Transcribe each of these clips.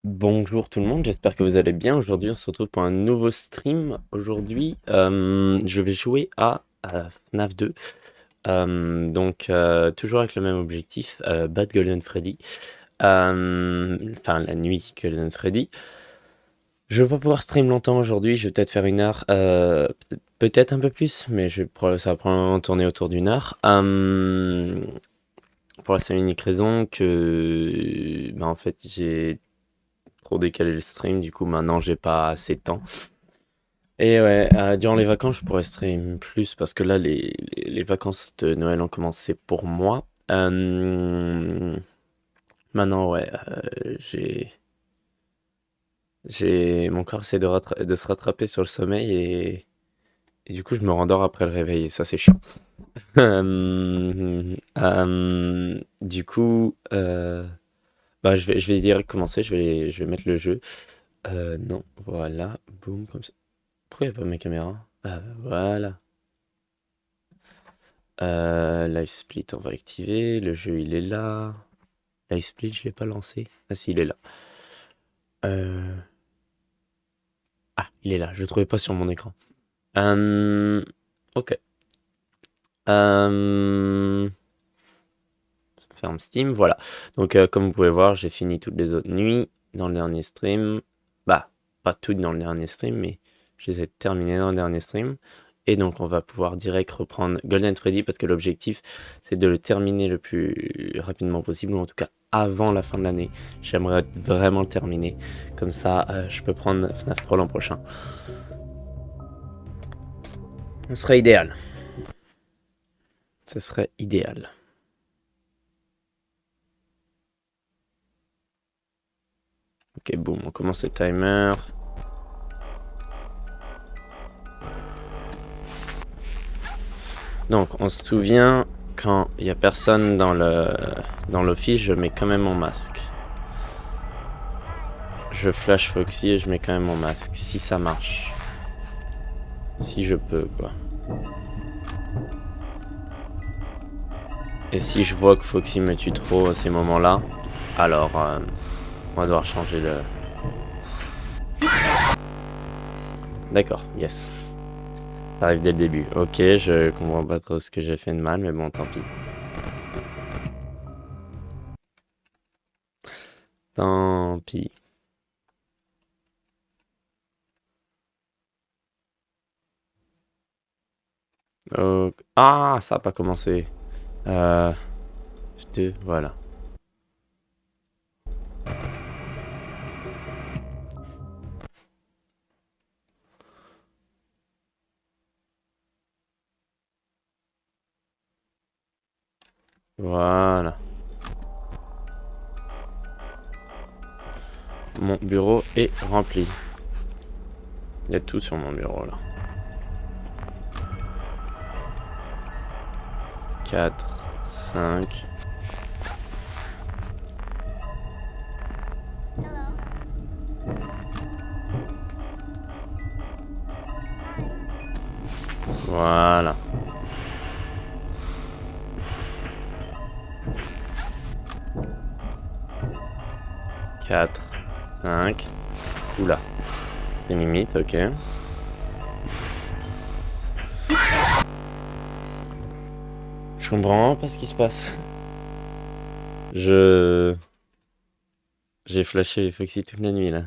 Bonjour tout le monde, j'espère que vous allez bien. Aujourd'hui, on se retrouve pour un nouveau stream. Aujourd'hui, je vais jouer à FNAF 2. Toujours avec le même objectif, Bad Golden Freddy. Enfin, la nuit Golden Freddy. Je vais pas pouvoir stream longtemps aujourd'hui, je vais peut-être faire 1 heure, peut-être un peu plus, mais ça va probablement tourner autour d'1 heure. Pour la seule et unique raison que, en fait, j'ai trop décalé le stream, du coup maintenant j'ai pas assez de temps. Et ouais, durant les vacances, je pourrais stream plus parce que là, les vacances de Noël ont commencé pour moi. Maintenant, ouais, mon corps essaie de se rattraper sur le sommeil et du coup, je me rendors après le réveil et ça, c'est chiant. Du coup, je vais direct commencer, je vais mettre le jeu. Non, voilà, boum, comme ça. Pourquoi il n'y a pas mes caméras? Voilà. Live Split, on va activer. Le jeu, il est là. Live Split, je l'ai pas lancé. Ah si, il est là. Euh, Ah, il est là. Je le trouvais pas sur mon écran. Ok. Euh, Ferme Steam, voilà. Donc, comme vous pouvez voir, j'ai fini toutes les autres nuits dans le dernier stream. Bah, pas toutes dans le dernier stream, mais je les ai terminées dans le dernier stream. Et donc, on va pouvoir direct reprendre Golden Freddy parce que l'objectif, c'est de le terminer le plus rapidement possible, ou en tout cas avant la fin de l'année. J'aimerais vraiment le terminer. Comme ça, je peux prendre FNAF 3 l'an prochain. Ce serait idéal. Ce serait idéal. Ok, boum, on commence le timer. Donc, on se souvient, quand il n'y a personne dans l'office, je mets quand même mon masque. Je flash Foxy et je mets quand même mon masque, si ça marche. Si je peux, quoi. Et si je vois que Foxy me tue trop à ces moments-là, alors on va devoir changer le... D'accord, yes. Ça arrive dès le début. Ok, je comprends pas trop ce que j'ai fait de mal, mais bon, tant pis. Tant pis. Ah, ça a pas commencé. Euh... Voilà. Voilà. Mon bureau est rempli. Il y a tout sur mon bureau là. 4, 5. Voilà. 4, 5. Oula. Les limites, ok. Je comprends pas ce qui se passe. J'ai flashé Foxy toute la nuit là.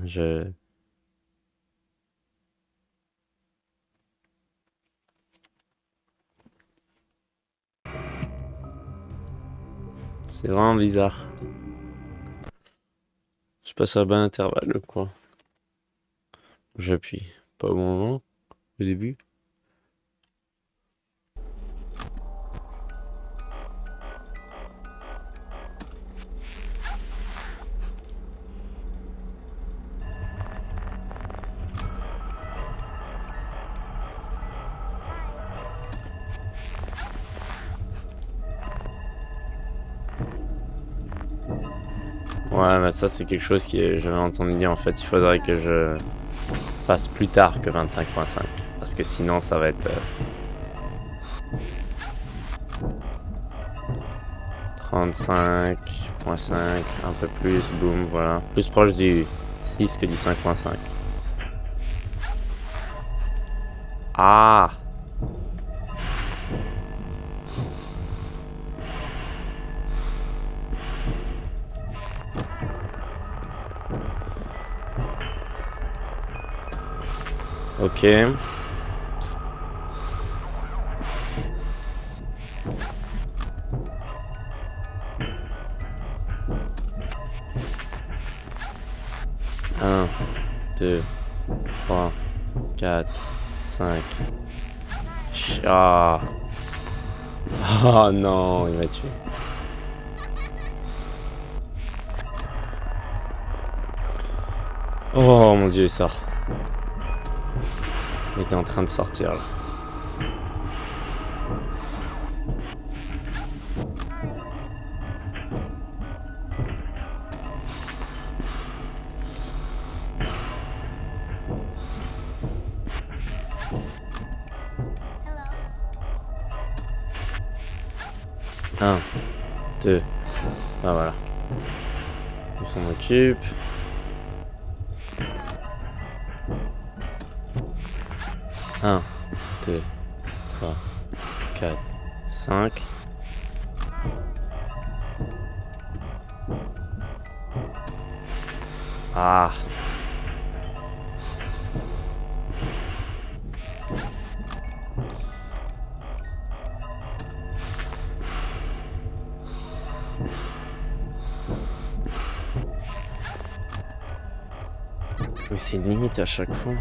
C'est vraiment bizarre. Je passe à bas intervalle quoi. J'appuie. Pas au bon moment. Au début. Ouais, mais ça c'est quelque chose que j'avais entendu dire en fait. Il faudrait que je fasse plus tard que 25.5. Parce que sinon ça va être... 35.5, un peu plus, boum, voilà. Plus proche du 6 que du 5.5. Ah! Ok. Un, 2, 3, 4, 5. Ah. Oh non, il m'a tué. Oh mon dieu, il sort. Il était en train de sortir là. Un, 2. Ah voilà. On s'en occupe. Un, 2, 3, 4, 5. Ah. Mais c'est limite à chaque fois.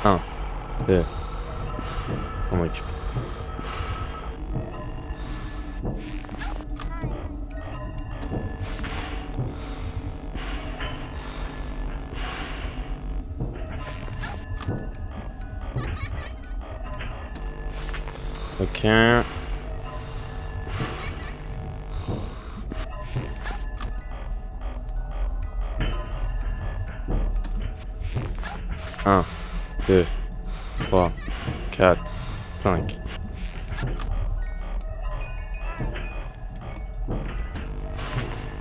Un, 2. On m'occupe. Ok. Un, 2, 3, 4, 5.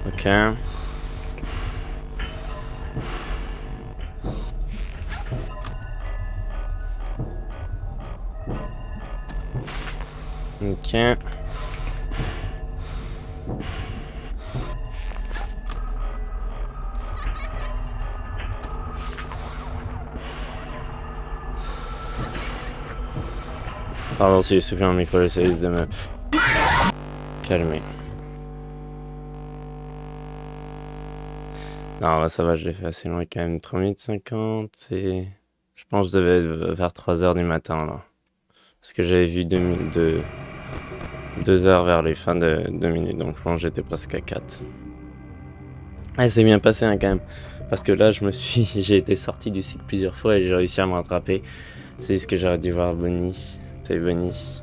Ok. Ok. Pardon si j'ai soufflé un micro, j'essaie de me calmer. Non, ça va, je l'ai fait assez loin quand même. 3 minutes 50 et... Je pense que je devais être vers 3 heures du matin là. Parce que j'avais vu 2 heures vers les fins de 2 minutes, donc je pense que j'étais presque à 4. Ah, c'est bien passé hein, quand même. Parce que là, j'ai été sorti du cycle plusieurs fois et j'ai réussi à me rattraper. C'est ce que j'aurais dû voir Bonnie. T'es Bonnie.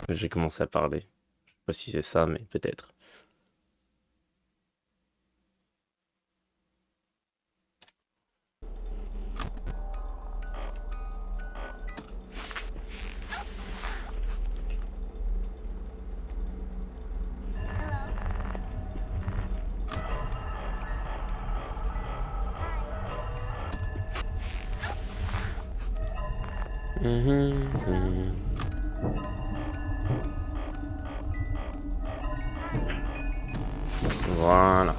J'ai commencé à parler. Je sais pas si c'est ça, mais peut-être. Voilà.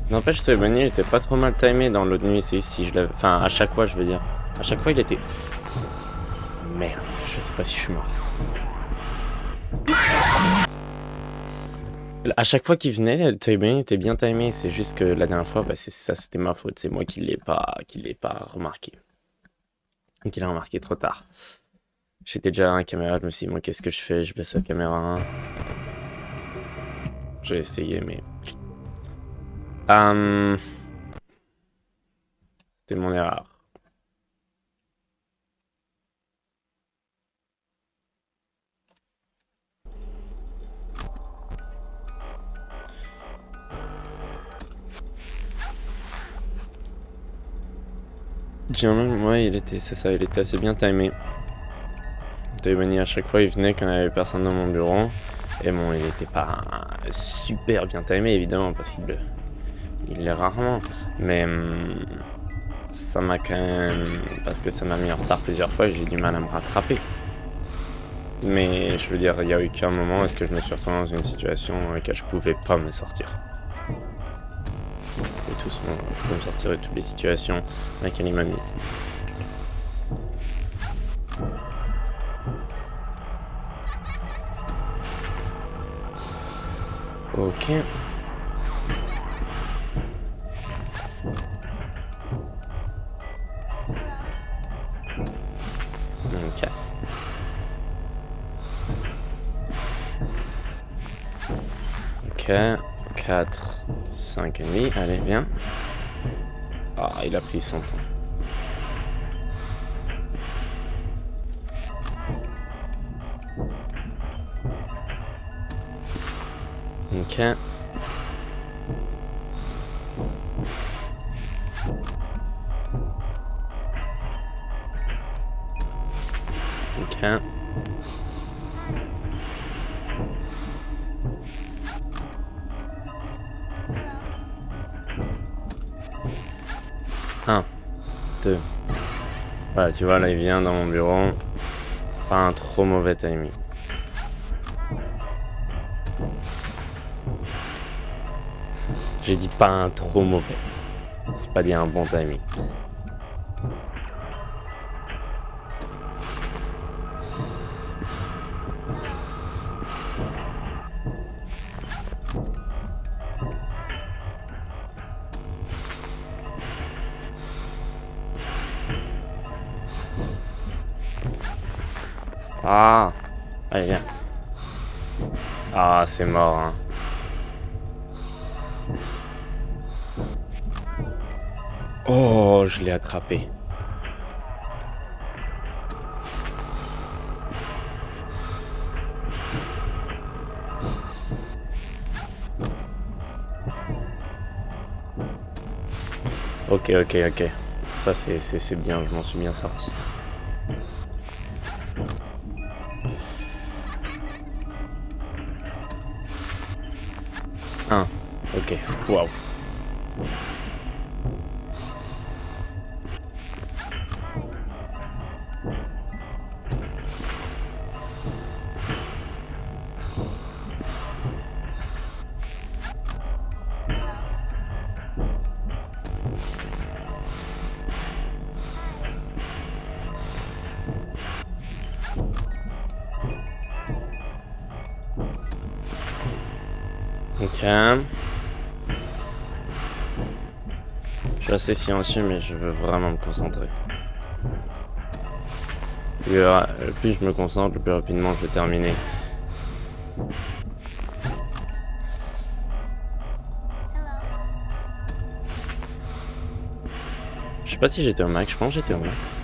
N'empêche, ce Bonnie était pas trop mal timé dans l'autre nuit. C'est si je l'avais. Enfin, à chaque fois, je veux dire. À chaque fois, il était. Merde, je sais pas si je suis mort. À chaque fois qu'il venait, le timing était bien timé. C'est juste que la dernière fois, bah, ça, c'était ma faute. C'est moi qui l'ai pas remarqué. Qui l'a remarqué trop tard. J'étais déjà à la caméra, je me suis dit, moi, qu'est-ce que je fais? Je baisse la caméra. J'ai essayé, mais. C'était mon erreur. Jianling, ouais, c'est ça, il était assez bien timé. Taiwanese, à chaque fois, il venait quand il n'y avait personne dans mon bureau. Et bon, il était pas super bien timé, évidemment, parce il l'est rarement. Mais ça m'a quand même... Parce que ça m'a mis en retard plusieurs fois et j'ai du mal à me rattraper. Mais je veux dire, il n'y a eu qu'un moment où est-ce que je me suis retrouvé dans une situation dans laquelle je pouvais pas me sortir. Et tout, je pouvais me sortir de toutes les situations dans lesquelles il m'a mise. Ok. Ok. Ok. 4, 5 et demi. Allez, viens. Ah, il a pris son temps. Ok. Ok. Un, 2. Voilà, tu vois, là, il vient dans mon bureau. Pas un trop mauvais timing. J'ai dit pas un trop mauvais. J'ai pas dit un bon timing. Ah! Allez, viens. Ah, c'est mort, hein. Oh, je l'ai attrapé. Ok, ok, ok. Ça, c'est bien, je m'en suis bien sorti. Un. Ok, waouh. Ok. Je suis assez silencieux, mais je veux vraiment me concentrer. Plus je me concentre, le plus rapidement je vais terminer. Je sais pas si j'étais au max, je pense que j'étais au max.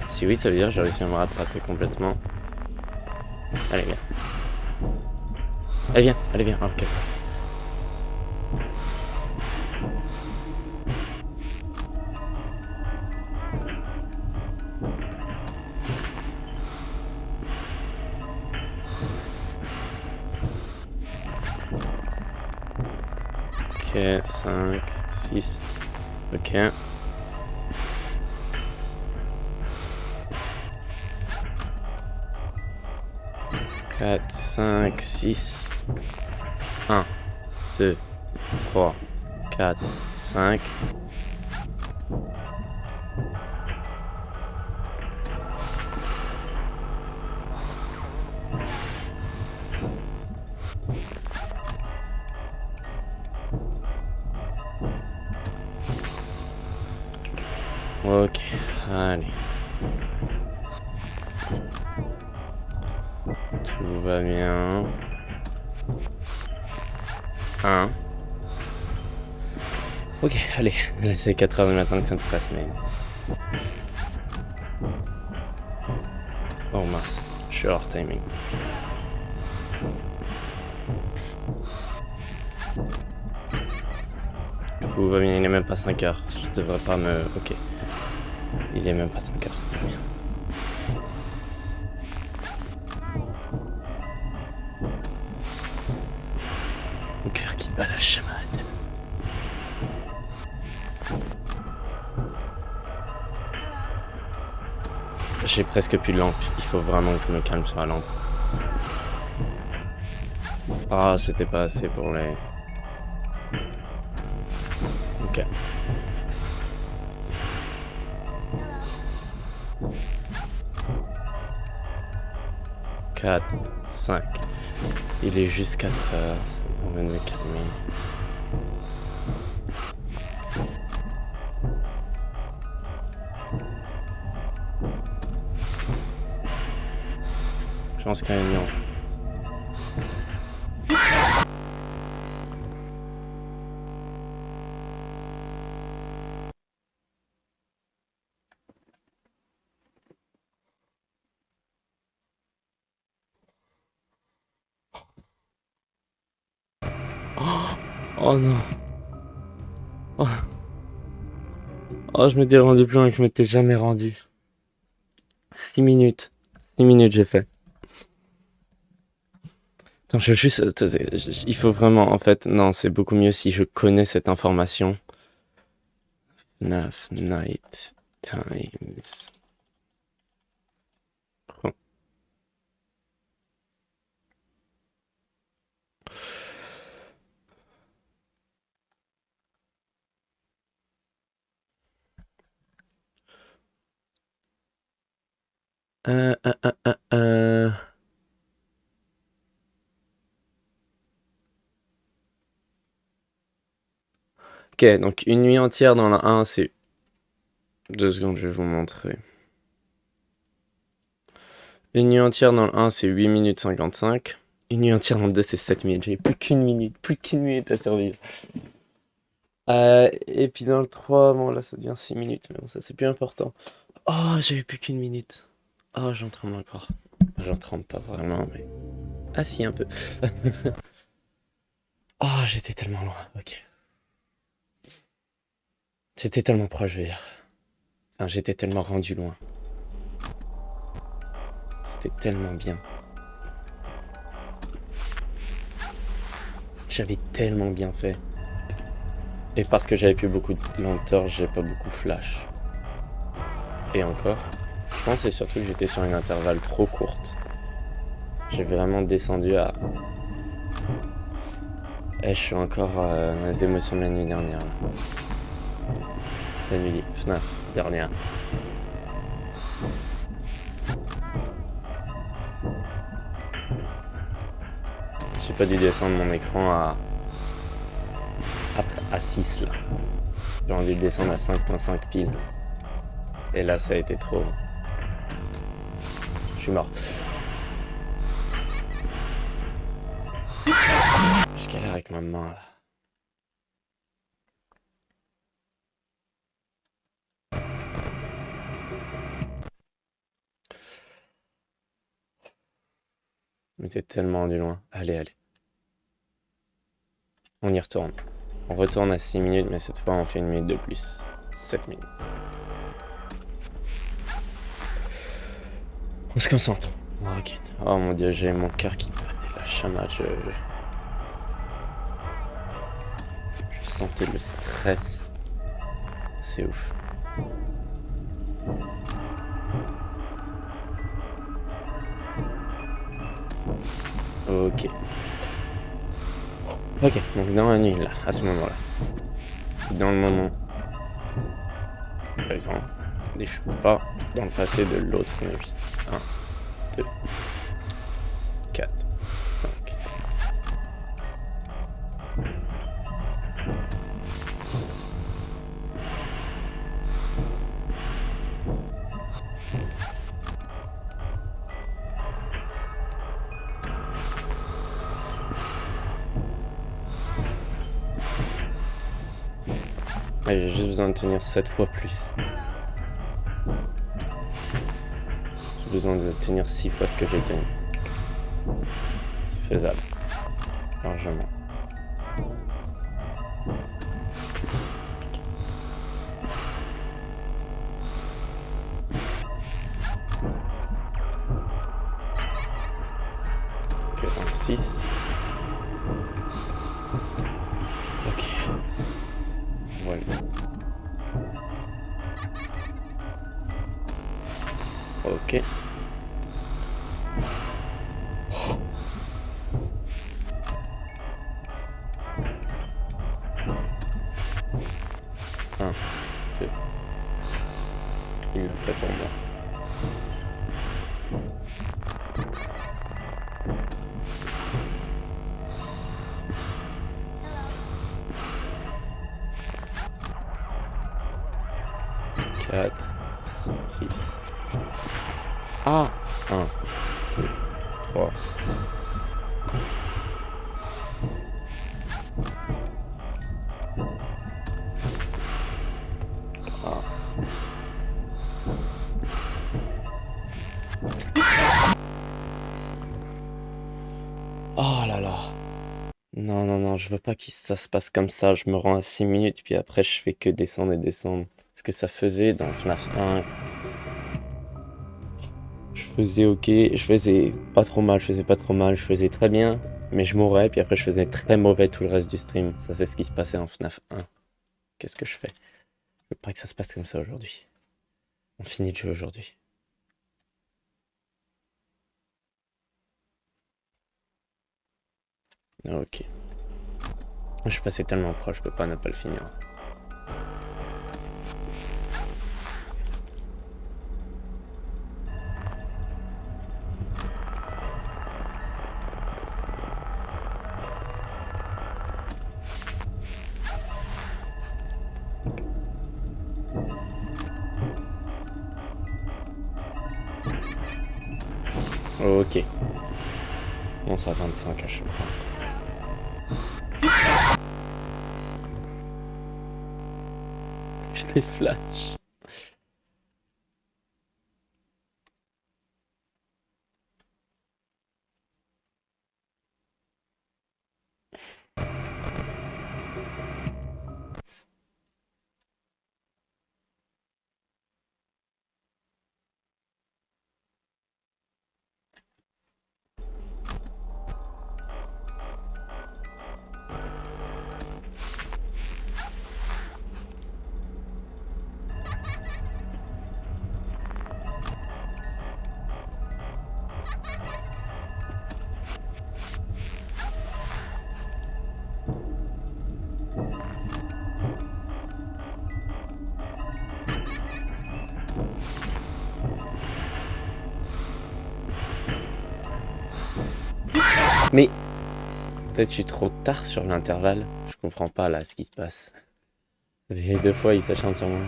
Si oui, ça veut dire que j'ai réussi à me rattraper complètement. Allez, viens. Allez, viens, allez, viens. Ok. Ok, 5, 6. Ok. 4, 5, 6. 1, 2, 3, 4, 5. Ok, allez. Tout va bien. 1. Ok, allez. C'est 4h du matin que ça me stresse, mais... Oh mince, je suis hors timing. Tout va bien, il n'est même pas 5h. Je devrais pas me... Ok. Il est même pas 5 heures. Mon cœur qui bat la chamade. J'ai presque plus de lampe. Il faut vraiment que je me calme sur la lampe. Ah, c'était pas assez pour les... Ok. Quatre, 5. Il est juste 4 heures. On va me calmer. Je pense qu'il y a une lampe. Oh non. Oh. Oh, je m'étais rendu plus loin que je m'étais jamais rendu. 6 minutes. 6 minutes j'ai fait. Attends, je veux juste... Il faut vraiment... En fait, non, c'est beaucoup mieux si je connais cette information. FNAF Night Times. Oh. Euh, euh, euh, euh, euh. Ok, donc une nuit entière dans la 1, c'est... 2 secondes, je vais vous montrer. Une nuit entière dans le 1, c'est 8 minutes 55. Une nuit entière dans le 2, c'est 7 minutes. J'ai plus qu'une minute à survivre. Et puis dans le 3, bon là ça devient 6 minutes, mais bon ça c'est plus important. Oh, j'avais plus qu'une minute. Oh, j'en tremble encore. J'en tremble pas vraiment, mais... Ah si, un peu. Oh, j'étais tellement loin, ok. J'étais tellement proche, je veux dire. Enfin, j'étais tellement rendu loin. C'était tellement bien. J'avais tellement bien fait. Et parce que j'avais plus beaucoup de lenteur, j'ai pas beaucoup flash. Et encore, je pense que c'est surtout que j'étais sur une intervalle trop courte. J'ai vraiment descendu à... Et je suis encore dans les émotions de la nuit dernière. La nuit FNAF dernière. J'ai pas dû descendre mon écran à 6 là. J'ai dû le descendre à 5.5 pile. Et là ça a été trop. Je suis mort. Je galère avec ma main là. Mais c'est tellement du loin. Allez, allez. On y retourne. On retourne à 6 minutes, mais cette fois on fait une minute de plus. 7 minutes. On se concentre. Ok. Oh mon dieu, j'ai mon cœur qui battait la chamade. Je sentais le stress. C'est ouf. Ok. Ok, donc dans la nuit, là, à ce moment-là. Dans le moment présent. Et je suis pas dans le passé de l'autre nuit. 1, 2, 4, 5. Allez, j'ai juste besoin de tenir 7 fois plus. J'ai besoin de tenir 6 fois ce que j'ai tenu. C'est faisable. Largement. un 6. Ok. Voilà. Ok. Un, deux. Il le fait pour moi. Quatre, cinq, 6. Ah! 1, 2, 3. Ah. Oh là là. Non, non, non, je veux pas que ça se passe comme ça. Je me rends à 6 minutes, puis après, je fais que descendre et descendre. Ce que ça faisait dans FNAF 1. Je faisais ok, je faisais pas trop mal, je faisais pas trop mal, je faisais très bien, mais je mourais, puis après, je faisais très mauvais tout le reste du stream. Ça, c'est ce qui se passait en FNAF 1. Qu'est-ce que je fais? Je veux pas que ça se passe comme ça aujourd'hui. On finit le jeu aujourd'hui. Ok. Je suis passé tellement proche, je peux pas ne pas le finir. Ok. On sera 25 à chaque fois. Je les flash. Mais peut-être je suis trop tard sur l'intervalle. Je comprends pas là ce qui se passe. Les 2 fois, il s'acharne sur moi.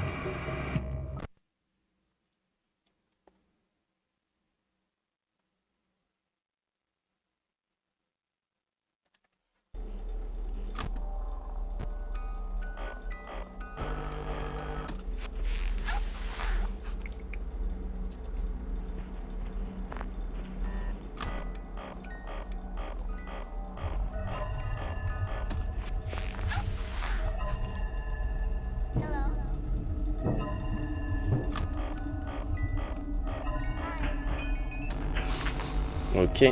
Ok.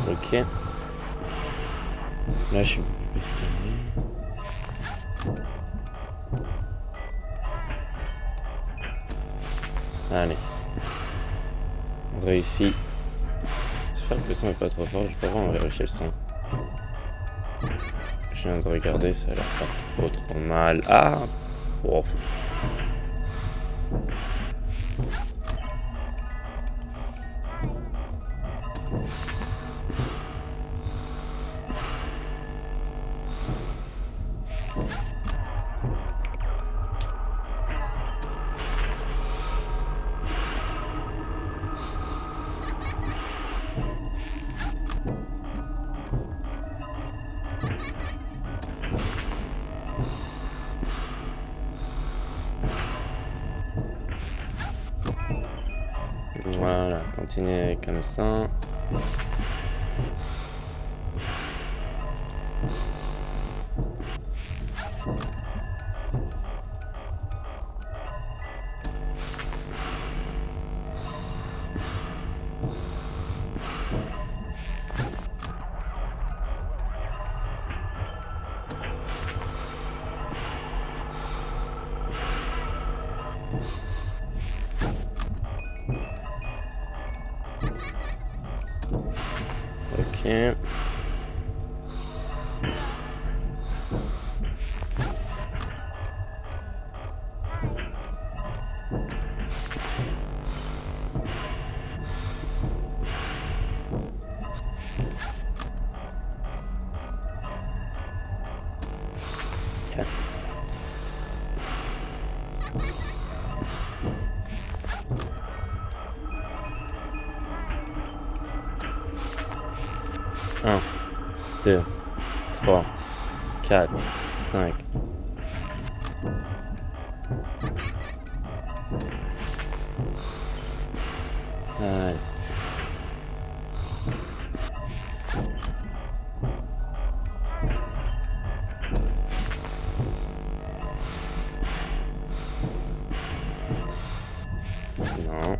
Ok. Là, je suis beaucoup plus calmé. Allez. On réussit. J'espère que le son est pas trop fort. Je vais pas vraiment vérifier le son. Je viens de regarder, ça a l'air pas trop mal. Ah! Oh. Voilà, continuez comme ça. Ok. Ok. Un, 2, 3, 4, 5. Allez. Non.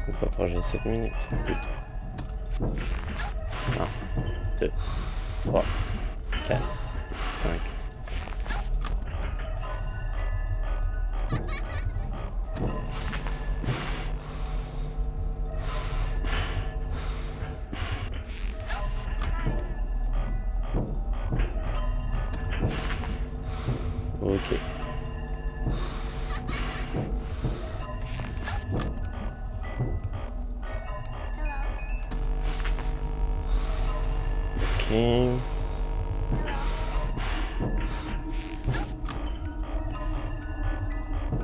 On peut approcher 7 minutes, plutôt. 1, 2, 3, 4, 5. Ok. Ok.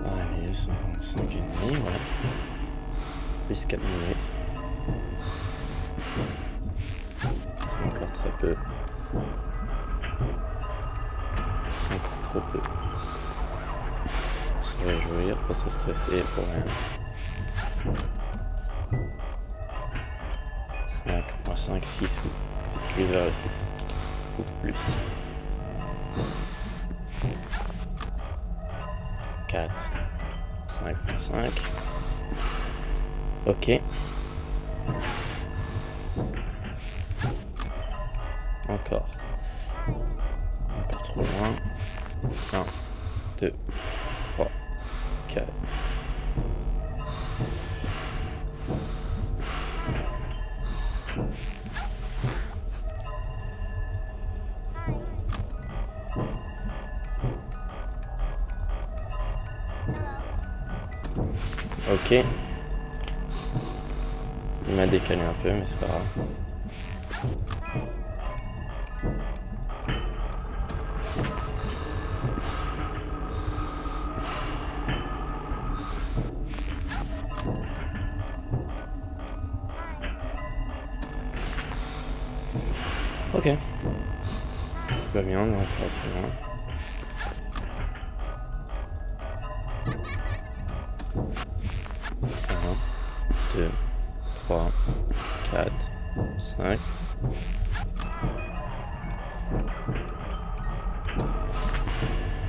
Allez, 55 et demi, ouais. Plus 4 minutes. C'est encore très peu. C'est encore trop peu. Pour se réjouir, pour se stresser, pour rien. 5, moins 5, 6 ou c'est plus vers le 6. Ou plus. 4, 5, moins 5. Ok. Encore. Encore trop loin. 1, 2, 3, 4. Ok. Il m'a décalé un peu, mais c'est pas grave. Ok. Tout va bien, on est encore assez loin. 1, 2, 3, 4, 5.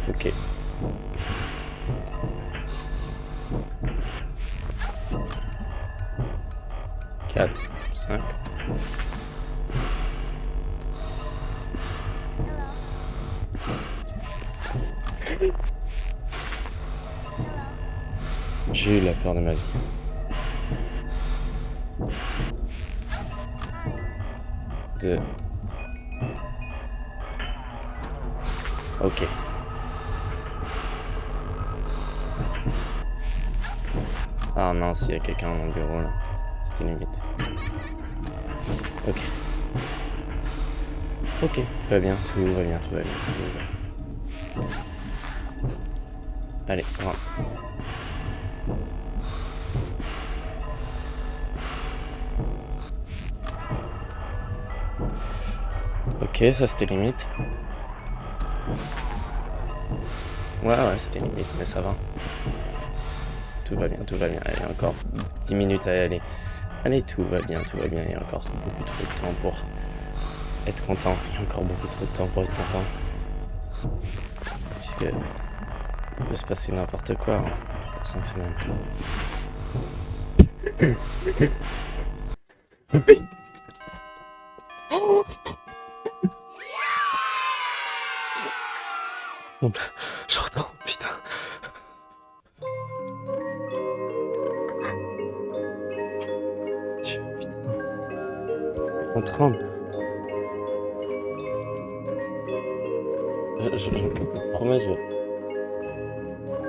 Ok. Quatre, 5. J'ai eu la peur de ma vie. Deux. Ok. Ah mince, il y a quelqu'un dans mon bureau là. C'était limite. Ok. Ok, tout va bien, tout va bien, tout va bien, tout va bien. Allez, rentre. Ok, ça c'était limite. Ouais, c'était limite, mais ça va. tout va bien, tout va bien. Allez, encore 10 minutes à aller. Allez, tout va bien, tout va bien. Il y a encore beaucoup trop de temps pour être content. Il y a encore beaucoup trop de temps pour être content. Puisque il peut se passer n'importe quoi pour 5 semaines. J'entends, putain. On tremble. Je promets,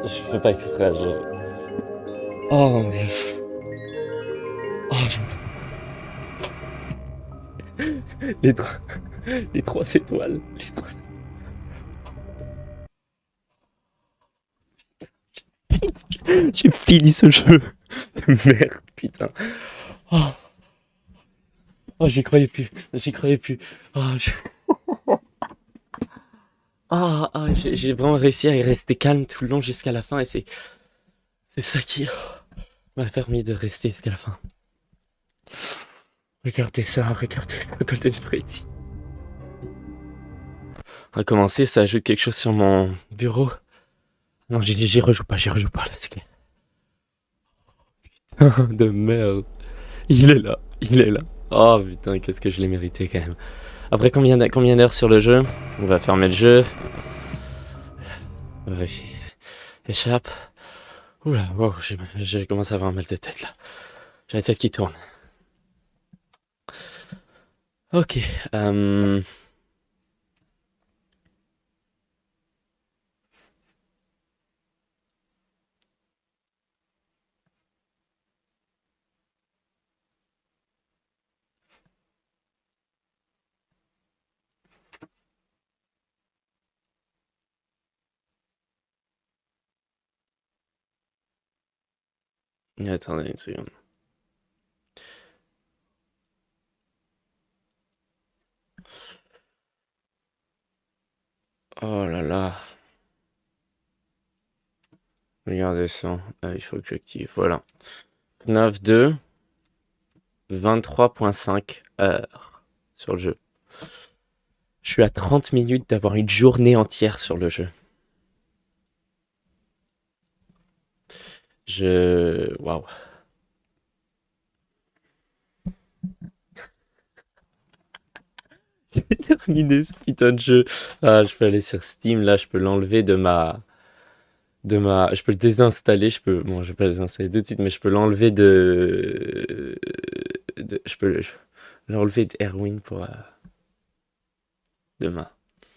je fais pas exprès. Oh mon dieu. Oh, j'entends. Les, trois, les 3 étoiles. Les 3 étoiles. J'ai fini ce jeu de merde, putain. Oh, oh j'y croyais plus. J'y croyais plus. J'ai vraiment réussi à y rester calme tout le long jusqu'à la fin et c'est ça qui m'a permis de rester jusqu'à la fin. Regardez ça, regardez Golden Freddy. On va commencer, ça ajoute quelque chose sur mon bureau. Non, j'y rejoue pas là, c'est clair. Putain de merde. Il est là. Oh putain, qu'est-ce que je l'ai mérité quand même. Après combien d'heures sur le jeu? On va fermer le jeu. Vérifier. Échappe. Oula, wow, j'ai commencé à avoir un mal de tête là. J'ai la tête qui tourne. Ok. Attendez une seconde. Oh là là. Regardez ça. Ah, il faut que j'active. Voilà. FNAF 2. 23.5 heures sur le jeu. Je suis à 30 minutes d'avoir une journée entière sur le jeu. Waouh. J'ai terminé ce putain de jeu. Ah, je peux aller sur Steam, là, je peux l'enlever je peux le désinstaller, bon, je vais pas le désinstaller tout de suite, mais je peux l'enlever je peux l'enlever d'Erwin pour demain. Je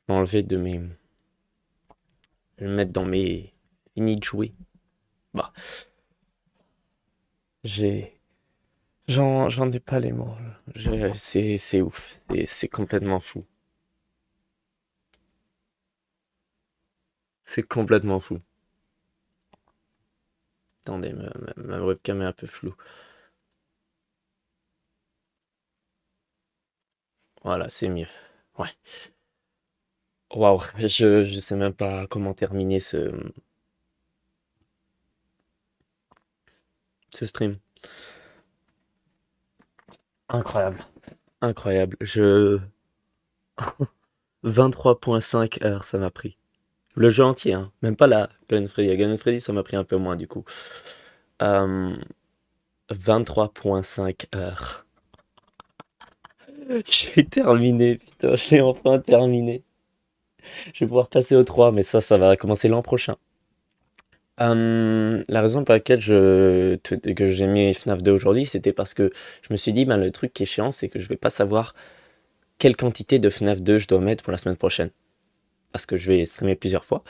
peux l'enlever de mes, je vais le mettre dans mes finis de jouer. Bah, j'en ai pas les mots. C'est ouf, c'est complètement fou. C'est complètement fou. Attendez, ma webcam est un peu floue. Voilà, c'est mieux. Ouais. Waouh, je sais même pas comment terminer ce stream. Incroyable. Incroyable. 23.5 heures ça m'a pris. Le jeu entier, hein. Même pas la Golden Freddy. Golden Freddy, ça m'a pris un peu moins du coup. 23.5 heures. J'ai terminé, putain, j'ai enfin terminé. Je vais pouvoir passer au 3, mais ça va commencer l'an prochain. La raison pour laquelle que j'ai mis FNAF 2 aujourd'hui, c'était parce que je me suis dit, ben, le truc qui est chiant, c'est que je vais pas savoir quelle quantité de FNAF 2 je dois mettre pour la semaine prochaine. Parce que je vais streamer plusieurs fois.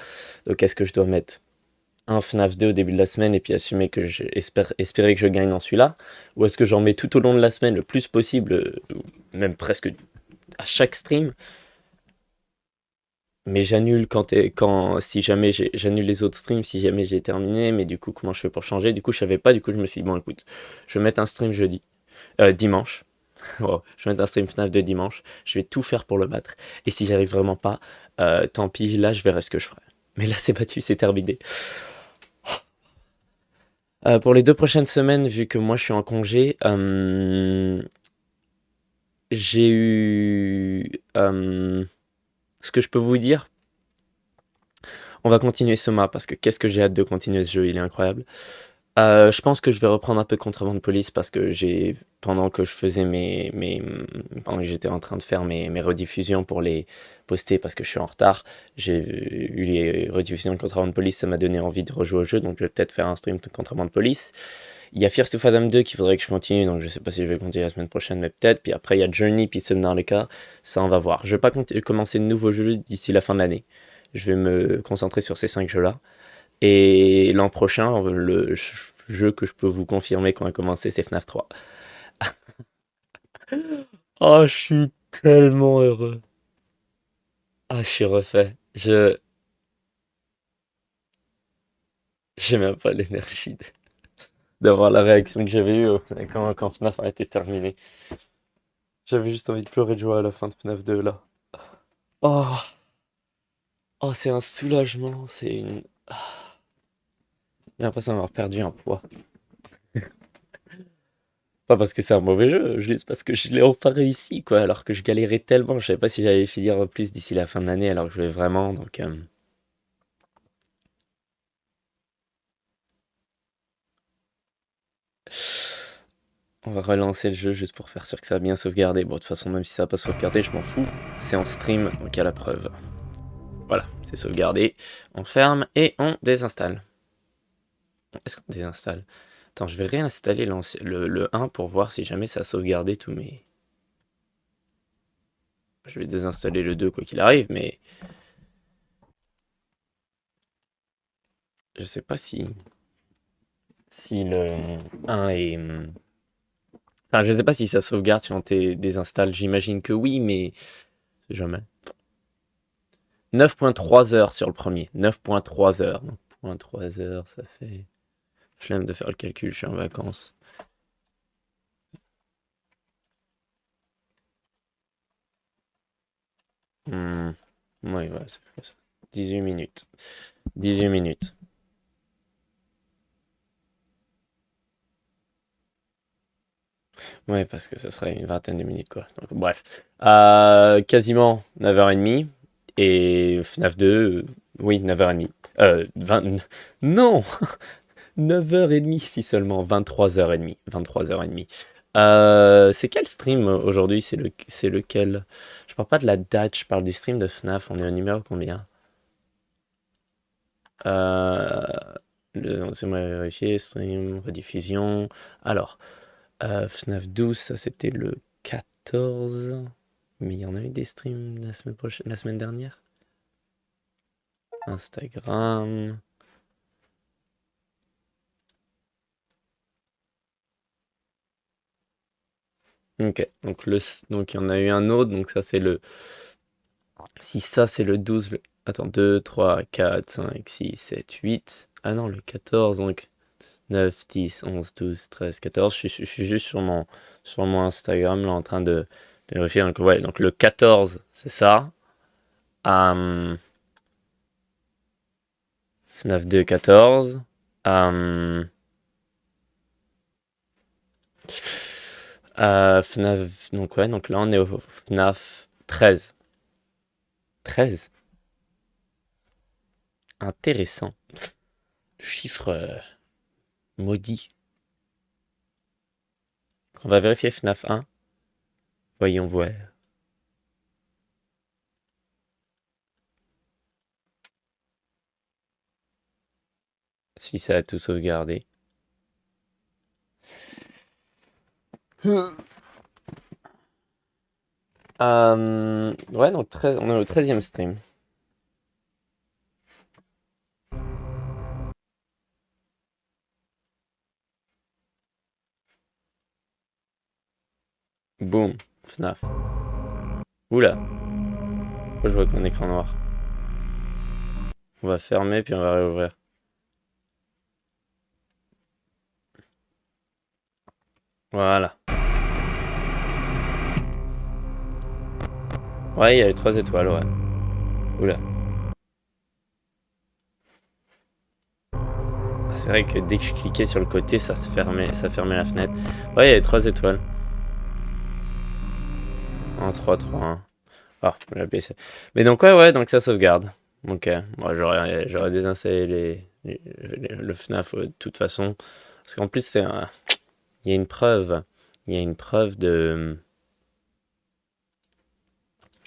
Donc est-ce que je dois mettre un FNAF 2 au début de la semaine et puis assumer que espérer que je gagne dans celui-là? Ou est-ce que j'en mets tout au long de la semaine le plus possible, même presque à chaque stream, mais j'annule si jamais j'annule les autres streams si jamais j'ai terminé, mais du coup comment je fais pour changer? Du coup je savais pas, du coup je me suis dit bon écoute, je vais mettre un stream dimanche. Oh, je vais mettre un stream FNAF de dimanche, je vais tout faire pour le battre. Et si j'arrive vraiment pas, tant pis, là je verrai ce que je ferai. Mais là c'est battu, c'est terminé. Pour les 2 prochaines semaines, vu que moi je suis en congé, j'ai eu... ce que je peux vous dire, on va continuer Soma, parce que qu'est-ce que j'ai hâte de continuer ce jeu, il est incroyable. Je pense que je vais reprendre un peu Contraband Police parce que pendant que je faisais pendant que j'étais en train de faire mes rediffusions pour les poster parce que je suis en retard, j'ai eu les rediffusions de Contraband Police, ça m'a donné envie de rejouer au jeu, donc je vais peut-être faire un stream de Contraband Police. Il y a Fear to Fathom 2 qu'il faudrait que je continue, donc je sais pas si je vais continuer la semaine prochaine, mais peut-être. Puis après, il y a Journey, puis Subnautica, ça on va voir. Je vais pas commencer de nouveaux jeux d'ici la fin de l'année. Je vais me concentrer sur ces 5 jeux-là. Et l'an prochain, le jeu que je peux vous confirmer qu'on va commencer, c'est FNAF 3. Oh, je suis tellement heureux. Ah, je suis refait. J'ai même pas l'énergie d'avoir la réaction que j'avais eue quand FNAF a été terminé. J'avais juste envie de pleurer de joie à la fin de FNAF 2 là. Oh, oh, c'est un soulagement, c'est une... J'ai l'impression d'avoir perdu un poids. Pas parce que c'est un mauvais jeu, juste parce que je l'ai enfin réussi, quoi, alors que je galérais tellement, je savais pas si j'allais finir plus d'ici la fin de l'année, alors que je vais vraiment, donc... On va relancer le jeu juste pour faire sûr que ça a bien sauvegardé. Bon, de toute façon, même si ça n'a pas sauvegardé, je m'en fous. C'est en stream, donc il y a la preuve. Voilà, c'est sauvegardé. On ferme et on désinstalle. Est-ce qu'on désinstalle? Attends, je vais réinstaller le 1 pour voir si jamais ça a sauvegardé tous mes... Je vais désinstaller le 2 quoi qu'il arrive, mais... Je sais pas si le 1 est... Enfin, je sais pas si ça sauvegarde si on désinstalle. J'imagine que oui, mais... Jamais. 9,3 heures sur le premier. 9,3 heures. Donc, 0,3 heures, ça fait... Flemme de faire le calcul, je suis en vacances. Ouais, c'est ça. 18 minutes. 18 minutes. Ouais, parce que ça serait une vingtaine de minutes, quoi. Donc, bref. Quasiment 9h30. Et FNAF 2, oui, 9h30. 20... Non 9h30 si seulement. 23h30. 23h30. C'est quel stream aujourd'hui? C'est lequel? Je parle pas de la date, je parle du stream de FNAF. On est au numéro combien? C'est-moi vérifier, stream, rediffusion. Alors, FNAF 12, ça c'était le 14. Mais il y en a eu des streams la semaine dernière. Instagram. Ok, donc il y en a eu un autre, donc ça c'est le... Si ça c'est le 12, attends, 2, 3, 4, 5, 6, 7, 8. Ah non, le 14, donc 9, 10, 11, 12, 13, 14. Je suis juste sur mon Instagram là en train de vérifier. Donc, ouais, donc le 14, c'est ça. FNAF 2, 14. FNAF, donc ouais, donc là on est au FNAF 13. 13. Intéressant. Chiffre maudit. On va vérifier FNAF 1. Voyons voir. Si ça a tout sauvegardé. Ouais, donc on est au 13e stream. Boum, FNAF. Oula, pourquoi je vois que mon écran noir? On va fermer puis on va réouvrir. Voilà. Ouais, il y a eu 3 étoiles, ouais. Oula. C'est vrai que dès que je cliquais sur le côté, ça fermait la fenêtre. Ouais, il y avait 3 étoiles. 1, 3, 3, 1. Ah, j'ai baissé. Mais donc, ouais, donc ça sauvegarde. Ok, moi j'aurais désinstallé le FNAF de toute façon. Parce qu'en plus, il y a une preuve. Il y a une preuve du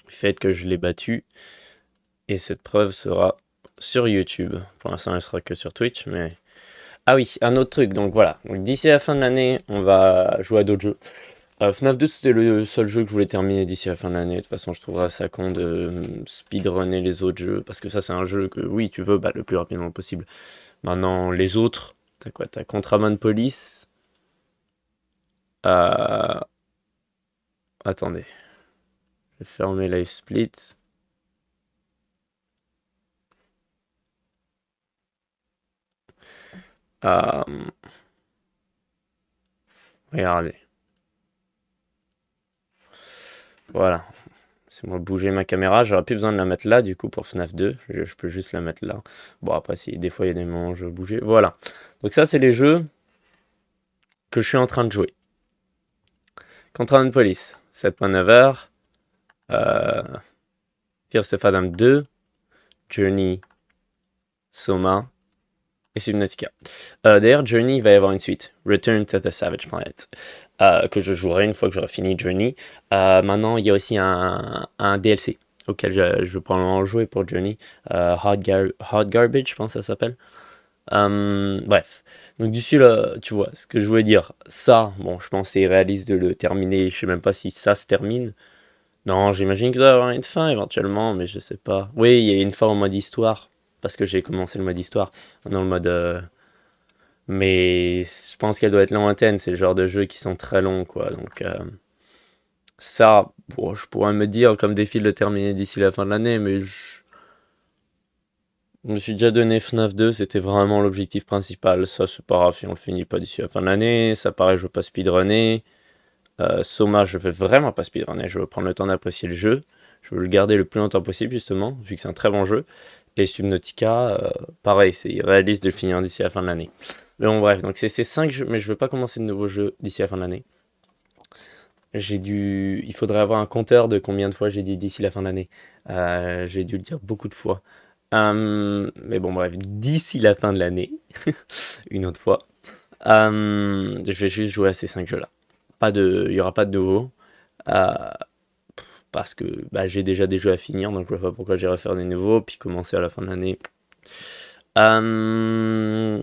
fait que je l'ai battu. Et cette preuve sera sur YouTube. Pour l'instant, elle sera que sur Twitch, mais... Ah oui, un autre truc, donc voilà. Donc, d'ici la fin de l'année, on va jouer à d'autres jeux. FNAF 2, c'était le seul jeu que je voulais terminer d'ici la fin de l'année. De toute façon, je trouverais ça con de speedrunner les autres jeux. Parce que ça, c'est un jeu que, oui, tu veux le plus rapidement possible. Maintenant, les autres, t'as quoi? T'as Contraband Police. Euh... Attendez. Je vais fermer Live Split. Euh... Regardez. Voilà. C'est moi bouger ma caméra. J'aurais plus besoin de la mettre là, du coup, pour FNAF 2. Je peux juste la mettre là. Bon, après, si des fois, il y a des moments où je veux bouger. Voilà. Donc ça, c'est les jeux que je suis en train de jouer. Contraband Police, 7.9h. Fierce of Adam 2. Journey. Soma. Et Subnautica. D'ailleurs, Journey, il va y avoir une suite. Return to the Savage Planet. Que je jouerai une fois que j'aurai fini Journey. Maintenant, il y a aussi un DLC auquel je vais probablement jouer pour Journey. Hot Garbage, je pense que ça s'appelle. Bref. Donc d'ici là, tu vois, ce que je voulais dire. Ça, bon, je pense que c'est irréaliste de le terminer. Je sais même pas si ça se termine. Non, j'imagine qu'il doit y avoir une fin éventuellement, mais je sais pas. Oui, il y a une fin en mode histoire. Parce que j'ai commencé le mode histoire. Dans le mode... Mais je pense qu'elle doit être lointaine. C'est le genre de jeux qui sont très longs, quoi. Donc ça, bon, je pourrais me dire comme défi de le terminer d'ici la fin de l'année, mais je me suis déjà donné FNAF 2, c'était vraiment l'objectif principal. Ça, c'est pas grave si on le finit pas d'ici la fin de l'année. Ça paraît, je veux pas speedrunner. Soma, je veux vraiment pas speedrunner. Je veux prendre le temps d'apprécier le jeu. Je veux le garder le plus longtemps possible, justement, vu que c'est un très bon jeu. Et Subnautica, pareil, c'est irréaliste de le finir d'ici la fin de l'année. Mais bon, bref, donc c'est ces 5 jeux, mais je veux pas commencer de nouveaux jeux d'ici la fin de l'année. Il faudrait avoir un compteur de combien de fois j'ai dit d'ici la fin de l'année. J'ai dû le dire beaucoup de fois. Mais bon, bref, d'ici la fin de l'année, une autre fois, je vais juste jouer à ces 5 jeux-là. Il y aura pas de nouveau. Euh, Parce que j'ai déjà des jeux à finir, donc je vois pas pourquoi j'irai faire des nouveaux, puis commencer à la fin de l'année. L'an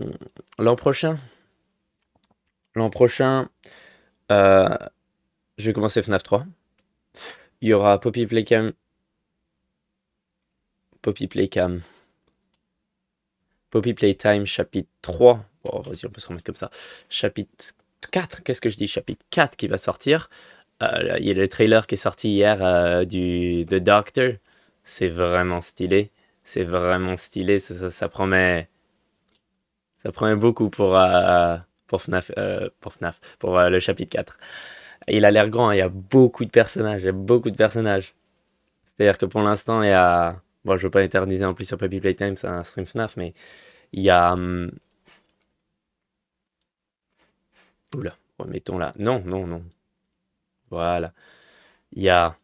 prochain, l'an prochain, euh, je vais commencer FNAF 3. Il y aura Poppy Playtime chapitre 3. Bon, vas-y, on peut se remettre comme ça. Chapitre 4, qu'est-ce que je dis? Chapitre 4 qui va sortir. Il y a le trailer qui est sorti hier du The Doctor. C'est vraiment stylé. C'est vraiment stylé. Ça promet. Ça promet beaucoup pour FNAF, pour le chapitre 4. Il a l'air grand, hein, il y a beaucoup de personnages, il y a beaucoup de personnages. C'est-à-dire que pour l'instant, il y a... Bon, je veux pas éterniser en plus sur Puppy Playtime, c'est un stream FNAF, mais il y a... Oula, remettons là. Non, non, non. Voilà. Il y a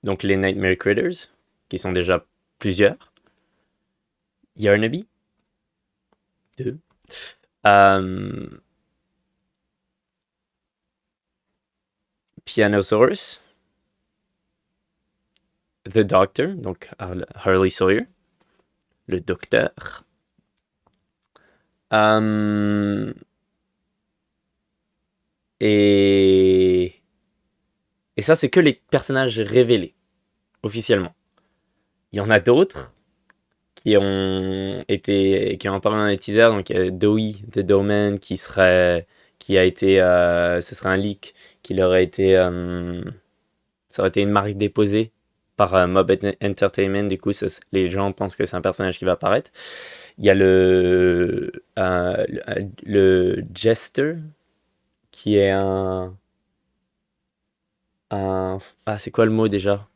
donc les Nightmare Critters, qui sont déjà plusieurs. Yarnaby, 2. Pianosaurus. The Doctor, donc Harley Sawyer, le docteur. Et... Et ça, c'est que les personnages révélés, officiellement. Il y en a d'autres qui ont apparu dans les teasers. Donc, il y a Dowie, The Doorman, qui a été... ce serait un leak qui aurait été... ça aurait été une marque déposée par Mob Entertainment. Du coup, les gens pensent que c'est un personnage qui va apparaître. Il y a le Jester, qui est Ah, c'est quoi le mot déjà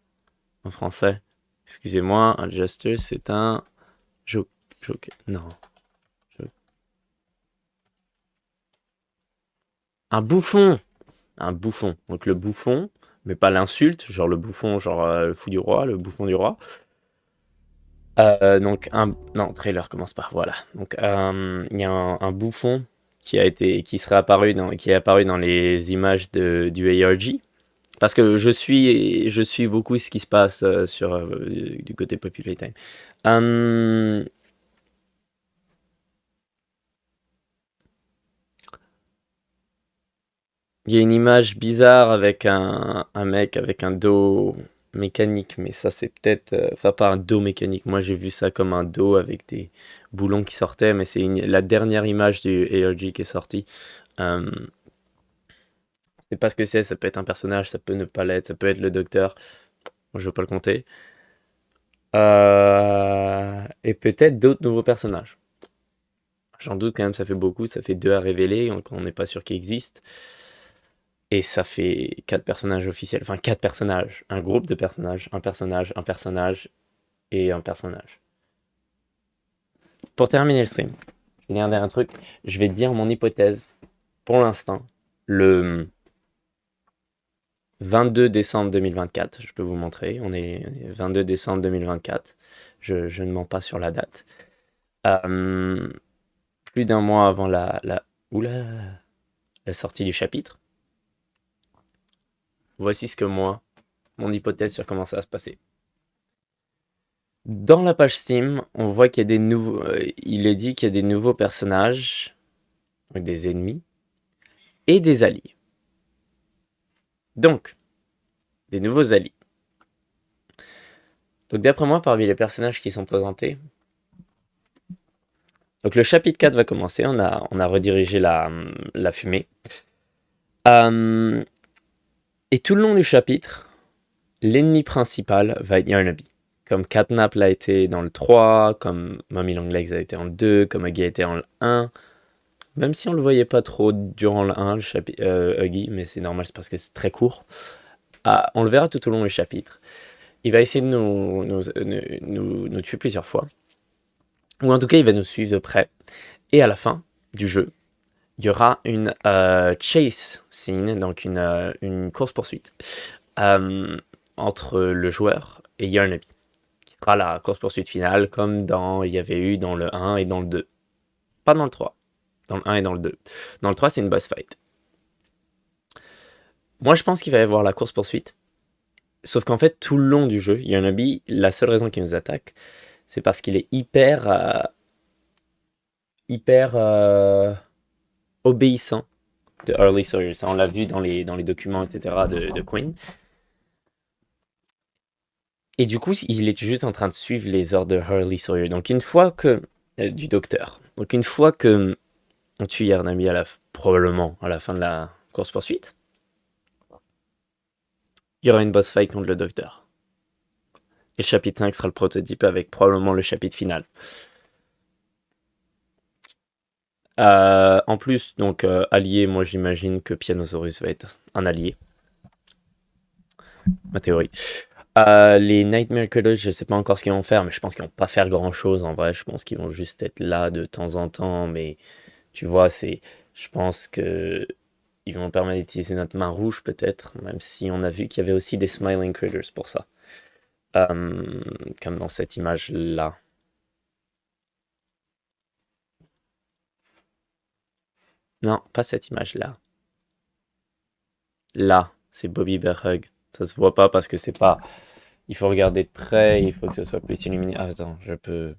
en français? Excusez-moi, un Jester, c'est un... Joker. Non. Un bouffon! Un bouffon. Donc le bouffon, mais pas l'insulte, genre le bouffon, genre le fou du roi, le bouffon du roi. Donc non, trailer commence par voilà. Donc il y a un bouffon qui est apparu dans les images du ARG. Parce que je suis beaucoup ce qui se passe du côté Popular Time. Hum, Il y a une image bizarre avec un mec avec un dos mécanique, mais ça c'est peut-être... Enfin pas un dos mécanique, moi j'ai vu ça comme un dos avec des boulons qui sortaient, mais c'est la dernière image du ARG qui est sortie. Euh, c'est pas ce que c'est, ça peut être un personnage, ça peut ne pas l'être, ça peut être le docteur, je vais pas le compter. Et peut-être d'autres nouveaux personnages. J'en doute quand même, ça fait beaucoup, ça fait deux à révéler, donc on n'est pas sûr qu'ils existent. Et ça fait quatre personnages officiels, enfin quatre personnages, un groupe de personnages, un personnage et un personnage. Pour terminer le stream, je vais dire un dernier truc, je vais te dire mon hypothèse. Pour l'instant, le 22 décembre 2024, je peux vous montrer, on est 22 décembre 2024, je ne mens pas sur la date. Euh, Plus d'un mois avant oula, la sortie du chapitre, voici ce que moi, mon hypothèse sur comment ça va se passer. Dans la page Steam, on voit qu'il y a des nouveaux. Il est dit qu'il y a des nouveaux personnages, donc des ennemis, et des alliés. Donc, des nouveaux alliés. Donc, d'après moi, parmi les personnages qui sont présentés, donc le chapitre 4 va commencer. On a redirigé la fumée. Euh, et tout le long du chapitre, l'ennemi principal va être Yarnaby. Comme Catnap l'a été dans le 3, comme Mummy Longlegs a été en le 2, comme Huggy a été en le 1. Même si on le voyait pas trop durant le 1, Huggy, mais c'est normal, c'est parce que c'est très court. Ah, on le verra tout au long du chapitre. Il va essayer de nous tuer plusieurs fois. Ou en tout cas, il va nous suivre de près. Et à la fin du jeu, il y aura une chase scene, donc une course-poursuite, euh, entre le joueur et Yarnaby. Qui sera la course-poursuite finale, comme il y avait eu dans le 1 et dans le 2. Pas dans le 3. Dans le 1 et dans le 2. Dans le 3, c'est une boss fight. Moi, je pense qu'il va y avoir la course-poursuite. Sauf qu'en fait, tout le long du jeu, Yarnaby, la seule raison qu'il nous attaque, c'est parce qu'il est hyper obéissant de Early Sawyer. Ça, on l'a vu dans les documents, etc. de Queen. Et du coup, il est juste en train de suivre les ordres de Hurley Sawyer. Donc une fois que... du docteur. Donc une fois que on tue Yarnaby probablement à la fin de la course-poursuite, il y aura une boss fight contre le docteur. Et le chapitre 5 sera le prototype avec probablement le chapitre final. En plus, donc allié, moi j'imagine que Pianosaurus va être un allié. Ma théorie. Les Nightmare Critters, je sais pas encore ce qu'ils vont faire, mais je pense qu'ils vont pas faire grand chose en vrai. Je pense qu'ils vont juste être là de temps en temps, mais tu vois, je pense que ils vont permettre d'utiliser notre main rouge peut-être, même si on a vu qu'il y avait aussi des Smiling Critters pour ça. Comme dans cette image-là. Non, pas cette image-là. Là, c'est Bobby Bear Hug. Ça se voit pas parce que c'est pas. Il faut regarder de près, il faut que ce soit plus illuminé. Ah, attends, je peux.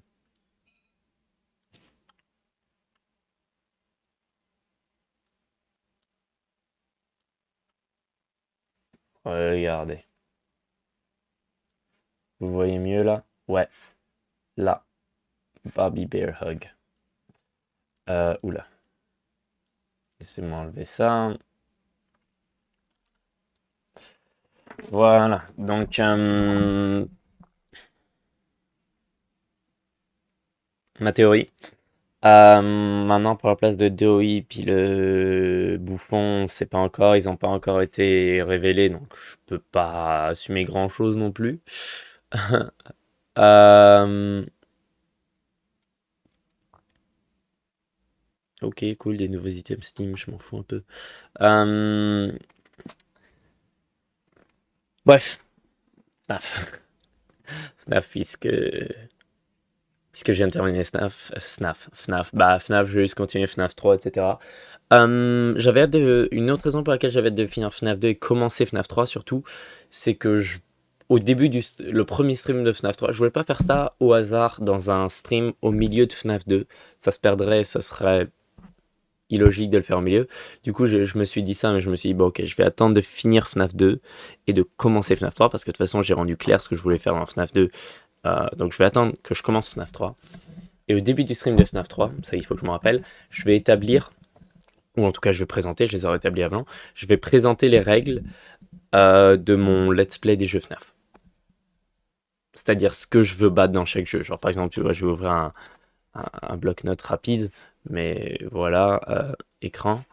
Regardez. Vous voyez mieux là? Ouais, là. Bobby Bear Hug. Oula. Laissez-moi enlever ça. Voilà. Donc, ma théorie. Maintenant, pour la place de Dewey, puis le bouffon, c'est pas encore, ils ont pas encore été révélés, donc je peux pas assumer grand-chose non plus. Euh, Ok, cool, des nouveaux items Steam, je m'en fous un peu. Euh, Bref, FNAF. FNAF, puisque je viens de terminer FNAF. Bah, FNAF, je vais juste continuer FNAF 3, etc. J'avais hâte une autre raison pour laquelle j'avais hâte de finir FNAF 2 et commencer FNAF 3 surtout, c'est que au début le premier stream de FNAF 3, je voulais pas faire ça au hasard dans un stream au milieu de FNAF 2. Ça se perdrait, ça serait illogique de le faire au milieu. Du coup, je me suis dit ça, mais je me suis dit, bon, ok, je vais attendre de finir FNAF 2 et de commencer FNAF 3 parce que de toute façon, j'ai rendu clair ce que je voulais faire dans FNAF 2. Donc, je vais attendre que je commence FNAF 3. Et au début du stream de FNAF 3, ça il faut que je me rappelle, je vais établir, ou en tout cas je vais présenter, je les aurais établis avant, je vais présenter les règles de mon let's play des jeux FNAF. C'est-à-dire ce que je veux battre dans chaque jeu. Genre par exemple, tu vois, je vais ouvrir un bloc-notes rapide, mais voilà, écran.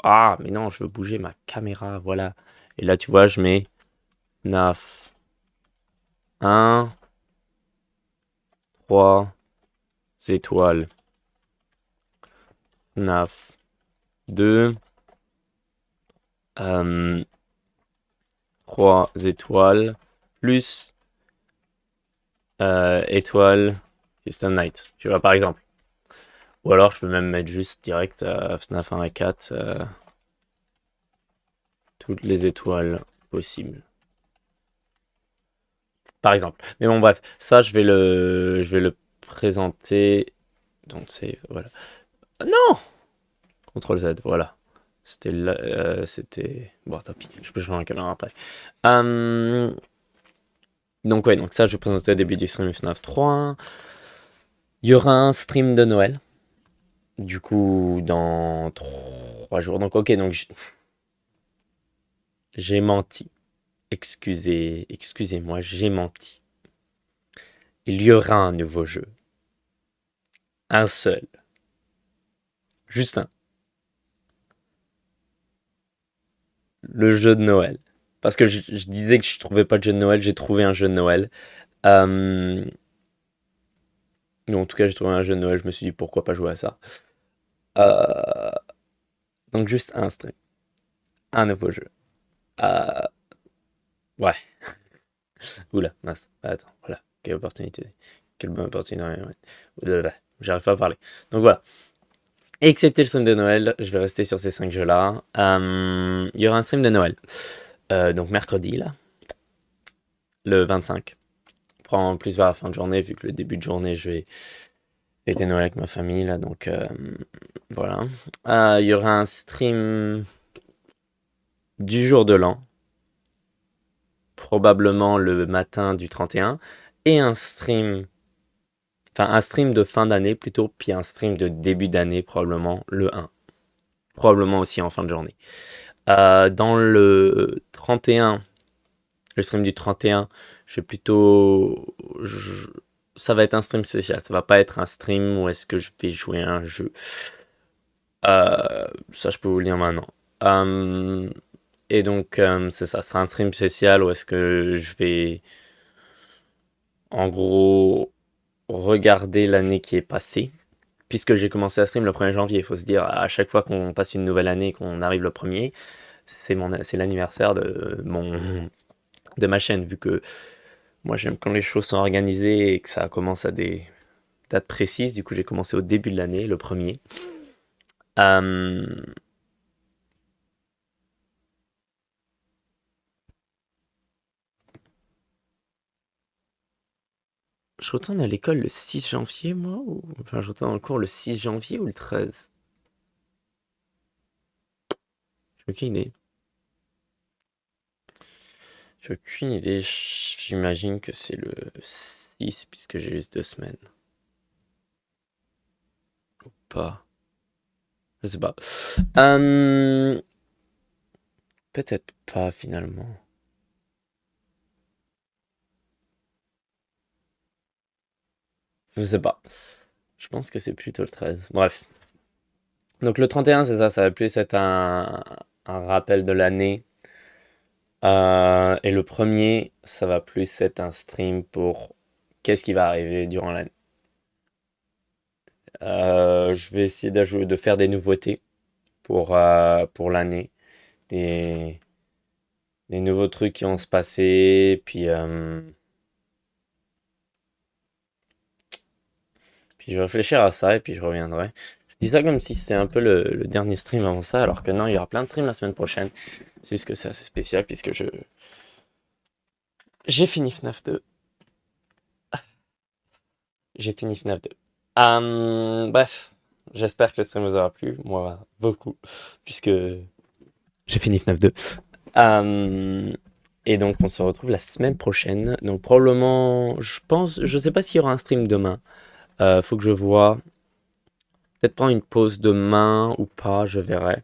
Ah, mais non, je veux bouger ma caméra, voilà. Et là, tu vois, je mets FNAF 1, 3 étoiles. FNAF 2, 3 étoiles, plus étoile Custom Night, tu vois, par exemple. Ou alors, je peux même mettre juste direct FNAF 1 et 4, toutes les étoiles possibles. Par exemple. Mais bon, bref, ça, je vais le présenter. Donc, c'est, voilà. Ah, non! CTRL Z, voilà. C'était... Bon, tant pis, je peux changer la caméra après. Donc, ouais, donc ça, je vais présenter au début du stream FNAF 3. Il y aura un stream de Noël. Du coup, dans 3 jours. Donc, ok, donc j'ai menti. Excusez-moi, j'ai menti. Il y aura un nouveau jeu. Un seul. Juste un. Le jeu de Noël. Parce que je disais que je trouvais pas de jeu de Noël, j'ai trouvé un jeu de Noël. Euh... En tout cas, j'ai trouvé un jeu de Noël, je me suis dit pourquoi pas jouer à ça. Euh, Donc juste un stream. Un nouveau jeu. Euh, Ouais. Oula, mince. Attends, voilà. Quelle opportunité. Quelle bonne opportunité. Ouais. J'arrive pas à parler. Donc voilà. Excepté le stream de Noël, je vais rester sur ces 5 jeux-là. Il y aura un stream de Noël. Donc mercredi, là. Le 25. Prends plus vers la fin de journée, vu que le début de journée, je vais fêter Noël avec ma famille, là. Donc voilà. Il y aura un stream du jour de l'an. Probablement le matin du 31. Et un stream... Enfin, un stream de fin d'année plutôt, puis un stream de début d'année, probablement le 1. Probablement aussi en fin de journée. Dans le 31, le stream du 31, je vais plutôt... Ça va être un stream spécial, ça va pas être un stream où est-ce que je vais jouer à un jeu. Ça, je peux vous le dire maintenant. Et donc, c'est ça, sera un stream spécial où est-ce que je vais, en gros, regarder l'année qui est passée. Puisque j'ai commencé à stream le 1er janvier, il faut se dire, à chaque fois qu'on passe une nouvelle année, qu'on arrive le premier, c'est l'anniversaire de ma chaîne, vu que moi j'aime quand les choses sont organisées et que ça commence à des dates précises. Du coup, j'ai commencé au début de l'année, le premier. Euh, je retourne à l'école le 6 janvier, moi, enfin, je retourne dans le cours le 6 janvier ou le 13? J'ai aucune idée. J'ai aucune idée. J'imagine que c'est le 6, puisque j'ai juste 2 semaines. Pas. Je sais pas. Peut-être pas finalement. Je sais pas. Je pense que c'est plutôt le 13. Bref. Donc le 31, c'est ça. Ça va plus être un rappel de l'année. Et le premier, ça va plus être un stream pour qu'est-ce qui va arriver durant l'année. Je vais essayer de faire des nouveautés pour l'année. Des, des nouveaux trucs qui vont se passer. Puis je vais réfléchir à ça et puis je reviendrai. Je dis ça comme si c'était un peu le dernier stream avant ça, alors que non, il y aura plein de streams la semaine prochaine. C'est juste que c'est assez spécial puisque j'ai fini FNAF 2. J'ai fini FNAF 2. Bref, j'espère que le stream vous aura plu. Moi, beaucoup, puisque j'ai fini FNAF 2. Euh, et donc, on se retrouve la semaine prochaine. Donc, probablement, je sais pas s'il y aura un stream demain. Faut que je vois. Peut-être prendre une pause demain ou pas, je verrai.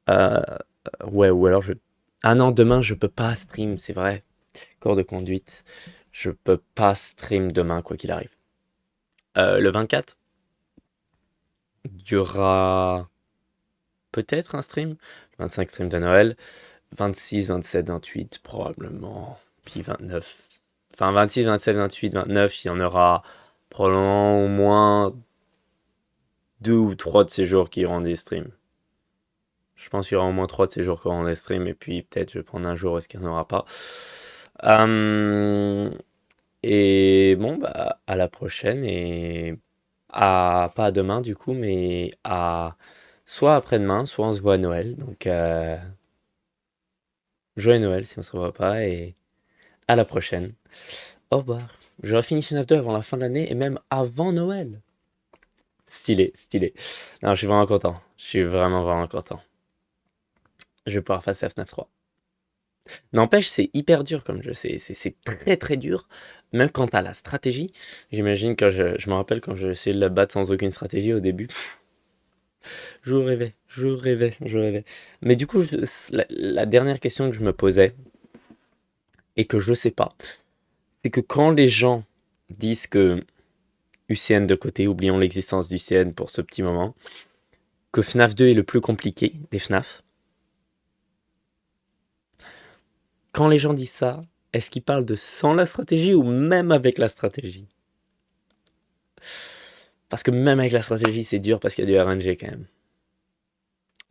Euh, ouais, ou alors je. Ah non, demain, je peux pas stream, c'est vrai. Cours de conduite. Je peux pas stream demain, quoi qu'il arrive. Le 24, il y aura peut-être un stream. 25 stream de Noël. 26, 27, 28, probablement. Puis 29. Enfin, 26, 27, 28, 29, il y en aura probablement au moins 2 ou 3 de ces jours qui auront des streams. Je pense qu'il y aura au moins 3 de ces jours qui auront des streams, et puis peut-être je vais prendre un jour où est-ce qu'il n'y en aura pas. Euh, et bon, bah, à la prochaine, et pas à demain du coup, mais à soit après-demain, soit on se voit à Noël. Donc, joyeux Noël si on se revoit pas, et à la prochaine. Au revoir. J'aurai fini FNAF 2 avant la fin de l'année et même avant Noël. Stylé, stylé. Non, je suis vraiment content. Je suis vraiment, vraiment content. Je vais pouvoir passer à FNAF 3. N'empêche, c'est hyper dur comme jeu. C'est très, très dur. Même quant à la stratégie. J'imagine quand je me rappelle quand j'ai essayé de le battre sans aucune stratégie au début. Je rêvais, je rêvais, je rêvais. Mais du coup, la dernière question que je me posais et que je sais pas, c'est que quand les gens disent que UCN de côté, oublions l'existence d'UCN pour ce petit moment, que FNAF 2 est le plus compliqué des FNAF. Quand les gens disent ça, est-ce qu'ils parlent de sans la stratégie ou même avec la stratégie? Parce que même avec la stratégie, c'est dur parce qu'il y a du RNG quand même.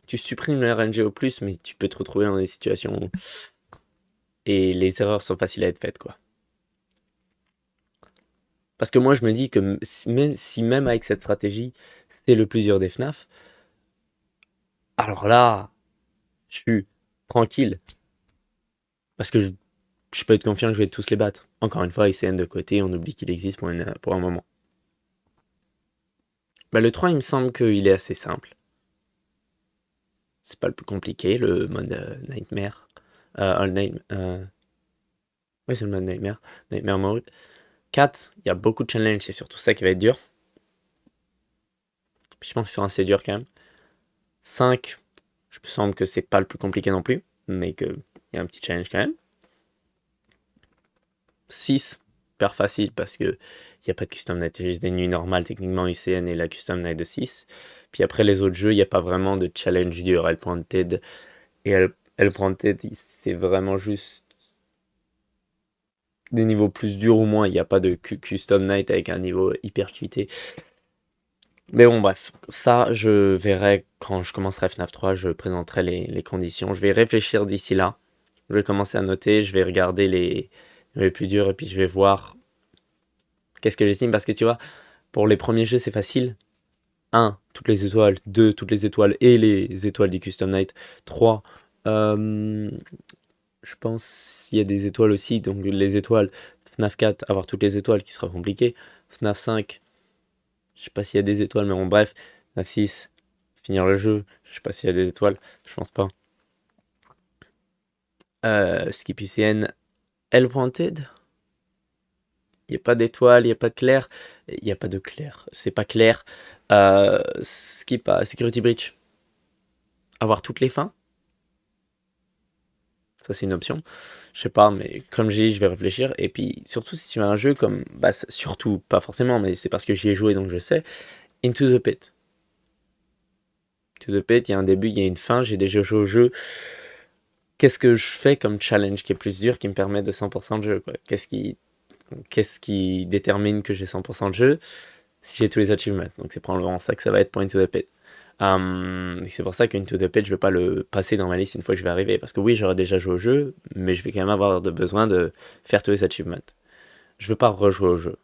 Tu supprimes le RNG au plus, mais tu peux te retrouver dans des situations et les erreurs sont faciles à être faites, quoi. Parce que moi, je me dis que même avec cette stratégie, c'est le plus dur des FNAF, alors là, je suis tranquille. Parce que je peux être confiant que je vais tous les battre. Encore une fois, ICN de côté, on oublie qu'il existe pour un moment. Bah, le 3, il me semble qu'il est assez simple. C'est pas le plus compliqué, le mode Nightmare. All Night. Oui, c'est le mode Nightmare. Nightmare Mode. 4, il y a beaucoup de challenges, c'est surtout ça qui va être dur. Puis je pense qu'ils sont assez durs quand même. 5, je me semble que c'est pas le plus compliqué non plus, mais qu'il y a un petit challenge quand même. 6, hyper facile parce que il n'y a pas de custom night, c'est juste des nuits normales, techniquement UCN et la custom night de 6. Puis après les autres jeux, il n'y a pas vraiment de challenge dur. Hellpointed et Hellpointed, c'est vraiment juste des niveaux plus durs ou moins. Il n'y a pas de custom night avec un niveau hyper cheaté. Mais bon, bref, ça, je verrai quand je commencerai FNAF 3, je présenterai les conditions. Je vais réfléchir d'ici là. Je vais commencer à noter, je vais regarder les plus durs et puis je vais voir qu'est-ce que j'estime. Parce que tu vois, pour les premiers jeux, c'est facile. 1, toutes les étoiles. 2, toutes les étoiles et les étoiles du Custom Night. 3, je pense qu'il y a des étoiles aussi. Donc les étoiles. FNAF 4, avoir toutes les étoiles qui sera compliqué. FNAF 5, je sais pas s'il y a des étoiles, mais bon, bref. FNAF 6, finir le jeu. Je sais pas s'il y a des étoiles. Je pense pas. Skip UCN. Hellpointed. Il n'y a pas d'étoiles, il n'y a pas de clair. Il n'y a pas de clair. C'est pas clair. Skip à Security Breach. Avoir toutes les fins. Ça, c'est une option. Je sais pas, mais comme j'ai dit, je vais réfléchir. Et puis, surtout si tu as un jeu comme. Bah, surtout, pas forcément, mais c'est parce que j'y ai joué donc je sais. Into the Pit. Into the Pit, il y a un début, il y a une fin. J'ai déjà joué au jeu. Qu'est-ce que je fais comme challenge qui est plus dur, qui me permet de 100% de jeu, quoi? Qu'est-ce qui détermine que j'ai 100% de jeu? si j'ai tous les achievements. Donc c'est probablement ça que ça va être pour Into the Pit. C'est pour ça qu'Into the Pit, je vais pas le passer dans ma liste une fois que je vais arriver. Parce que oui, j'aurais déjà joué au jeu, mais je vais quand même avoir besoin de faire tous les achievements. Je veux pas rejouer au jeu.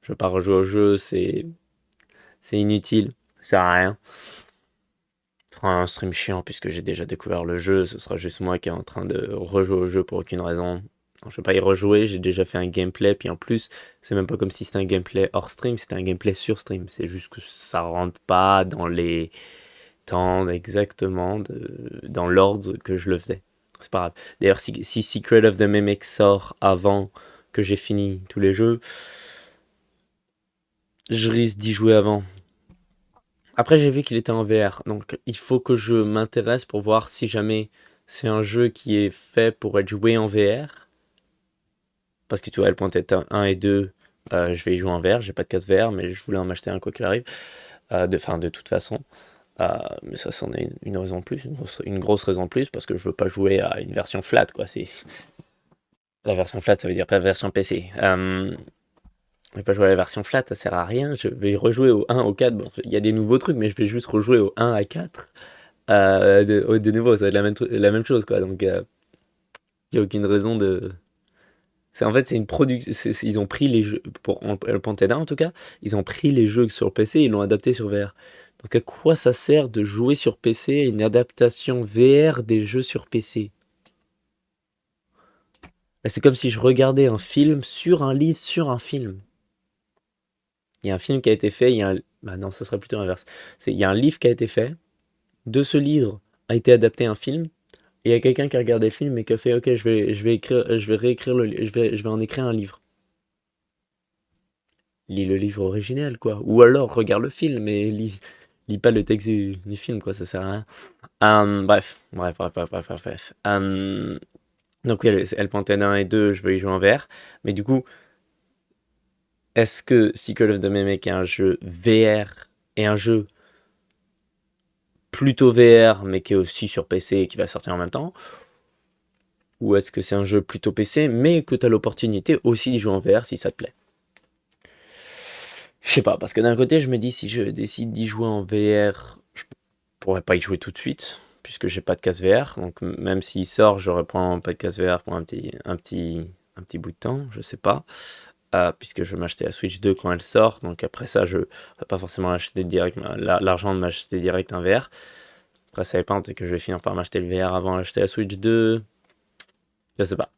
Je veux pas rejouer au jeu, c'est inutile. Ça sert à rien. Ce sera un stream chiant puisque j'ai déjà découvert le jeu. Ce sera juste moi qui est en train de rejouer au jeu pour aucune raison. Non, je vais pas y rejouer, j'ai déjà fait un gameplay, puis en plus, c'est même pas comme si c'était un gameplay hors stream, c'était un gameplay sur stream. C'est juste que ça rentre pas dans les temps exactement dans l'ordre que je le faisais. C'est pas grave. D'ailleurs, si Secret of the Mimic sort avant que j'ai fini tous les jeux, je risque d'y jouer avant. Après, j'ai vu qu'il était en VR, donc il faut que je m'intéresse pour voir si jamais c'est un jeu qui est fait pour être joué en VR. Parce que tu vois, le point tête 1 et 2, je vais y jouer en VR. J'ai pas de casque VR, mais je voulais en m'acheter un quoi qu'il arrive. De toute façon. Mais ça, c'en est une raison de plus, une grosse raison de plus, parce que je veux pas jouer à une version flat, quoi. C'est la version flat, ça veut dire pas la version PC. Je vais pas jouer à la version flat, ça sert à rien. Je vais rejouer au 1, au 4. Bon, il y a des nouveaux trucs, mais je vais juste rejouer au 1 à 4. De nouveau, ça va être la même chose, quoi. Donc, il n'y a aucune raison de. En fait, c'est une production. Ils ont pris les jeux, pour le Pantera en tout cas, ils ont pris les jeux sur PC et ils l'ont adapté sur VR. Donc, à quoi ça sert de jouer sur PC à une adaptation VR des jeux sur PC? C'est comme si je regardais un film sur un livre sur un film. Il y a un film qui a été fait, il y a un... Bah non, ce serait plutôt l'inverse. Il y a un livre qui a été fait, de ce livre a été adapté un film, et il y a quelqu'un qui a regardé le film et qui a fait ok, je vais réécrire je vais en écrire un livre. Lis le livre original, quoi. Ou alors regarde le film et lis pas le texte du film, quoi, ça sert à rien. Bref. Donc oui, El Panthéon 1 et 2, je veux y jouer en VR. Mais du coup, est-ce que Secret of the Mimic est un jeu VR et un jeu plutôt VR, mais qui est aussi sur PC et qui va sortir en même temps? Ou est-ce que c'est un jeu plutôt PC, mais que tu as l'opportunité aussi d'y jouer en VR si ça te plaît? Je sais pas, parce que d'un côté, je me dis, si je décide d'y jouer en VR, je pourrais pas y jouer tout de suite, puisque j'ai pas de casque VR. Donc même s'il sort, j'aurais probablement pas de casque VR pour un petit bout de temps, je sais pas. Puisque je vais m'acheter la Switch 2 quand elle sort. Donc après ça, je vais pas forcément acheter direct l'argent de m'acheter direct un VR. Après, ça dépend, peut-être que je vais finir par m'acheter le VR avant d'acheter la Switch 2. Je sais pas.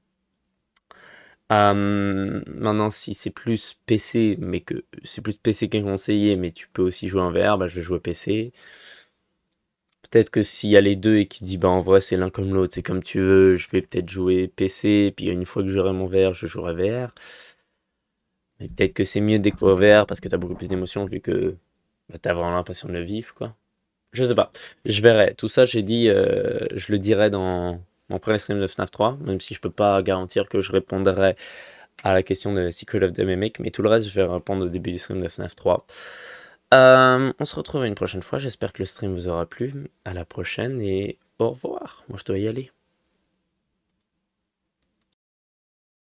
Maintenant, si c'est plus PC, mais que c'est plus PC qu'un conseillé, mais tu peux aussi jouer en VR, bah, je vais jouer PC. Peut-être que s'il y a les deux et qui dit bah en vrai c'est l'un comme l'autre, c'est comme tu veux, je vais peut-être jouer PC, puis une fois que j'aurai mon VR, je jouerai VR. Mais peut-être que c'est mieux de découvrir VR parce que t'as beaucoup plus d'émotions vu que bah, t'as vraiment l'impression de le vivre, quoi. Je sais pas, je verrai. Tout ça, j'ai dit, je le dirai dans mon premier stream de FNAF 3, même si je peux pas garantir que je répondrai à la question de Secret of the Mimic, mais tout le reste, je vais répondre au début du stream de FNAF 3. On se retrouve une prochaine fois. J'espère que le stream vous aura plu. À la prochaine et au revoir. Moi, je dois y aller.